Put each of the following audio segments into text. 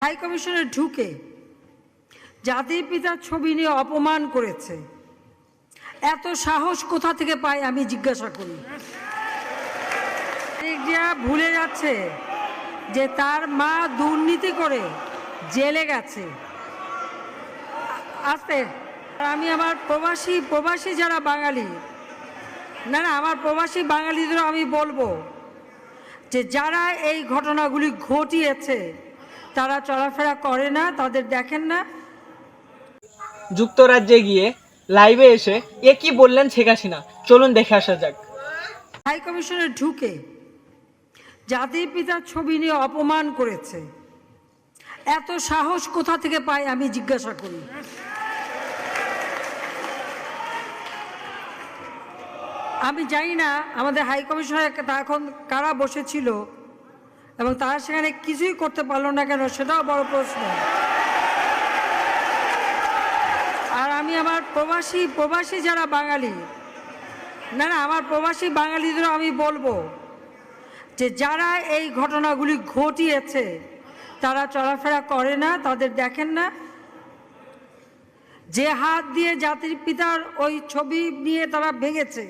High কমিশনে ঢুকে জাতির পিতার ছবি নিয়ে অপমান করেছে। এত সাহস কোথা থেকে পায় আমি জিজ্ঞাসা করি। ভুলে যাচ্ছে যে তার মা দুর্নীতি করে জেলে গেছে। আস্তে আমি আমার প্রবাসী যারা বাঙালি, না আমার প্রবাসী বাঙালিদেরও আমি বলবো যে যারা এই ঘটনাগুলি ঘটিয়েছে তারা চলাফেরা করে না, তাদের দেখেন না। যুক্তরাজ্যে গিয়ে লাইভে এসে কি বললেন শেখ হাসিনা, চলুন দেখে আসা যাক। হাই কমিশনে ঢুকে জাতির পিতার ছবি নিয়ে অপমান করেছে। এত সাহস কোথা থেকে পায় আমি জিজ্ঞাসা করি। আমি জানি না আমাদের হাই কমিশনে এখন কারা বসেছিল এবং তারা সেখানে কিছুই করতে পারলো না কেন, সেটাও বড় প্রশ্ন। আর আমি আমার প্রবাসী যারা বাঙালি, না আমার প্রবাসী বাঙালিদেরও আমি বলবো যে যারা এই ঘটনাগুলি ঘটিয়েছে তারা চলাফেরা করে না, তাদের দেখেন না। যে হাত দিয়ে জাতির পিতার ওই ছবি নিয়ে তারা ভেঙেছে,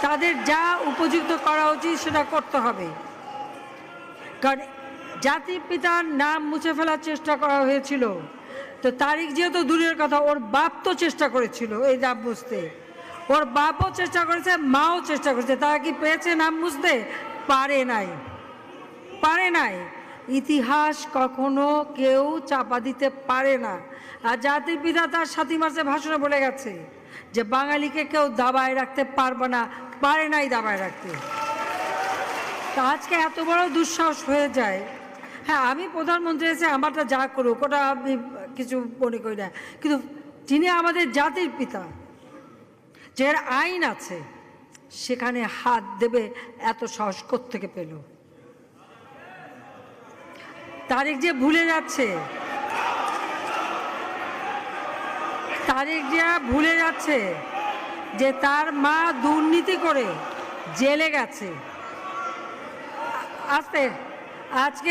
তাদের যা উপযুক্ত করা উচিত সেটা করতে হবে। কারণ জাতির পিতার নাম মুছে ফেলার চেষ্টা করা হয়েছিল, তো তারিখ যেহেতু দূরের কথা, ওর বাপ তো চেষ্টা করেছিল এই নাম মুছতে। ওর বাপও চেষ্টা করেছে, মাও চেষ্টা করেছে। তারা কি পেয়েছে নাম মুছতে? পারে নাই। ইতিহাস কখনো কেউ চাপা দিতে পারে না। আর জাতির পিতা তার 7 মার্চে ভাষণে বলে গেছে যে বাঙালিকে কেউ দাবায় রাখতে পারবে না, পারে নাই দাবায় রাখতে। তা আজকে এত বড় দুঃসাহস হয়ে যায়। হ্যাঁ, আমি প্রধানমন্ত্রী এসে আমারটা যা করুক ওটা আমি কিছু মনে করি না, কিন্তু যিনি আমাদের জাতির পিতা, যার আইন আছে, সেখানে হাত দেবে এত সাহস কোত্থেকে পেল? তারেক যে ভুলে যাচ্ছে যে তার মা দুর্নীতি করে জেলে গেছে। আজকে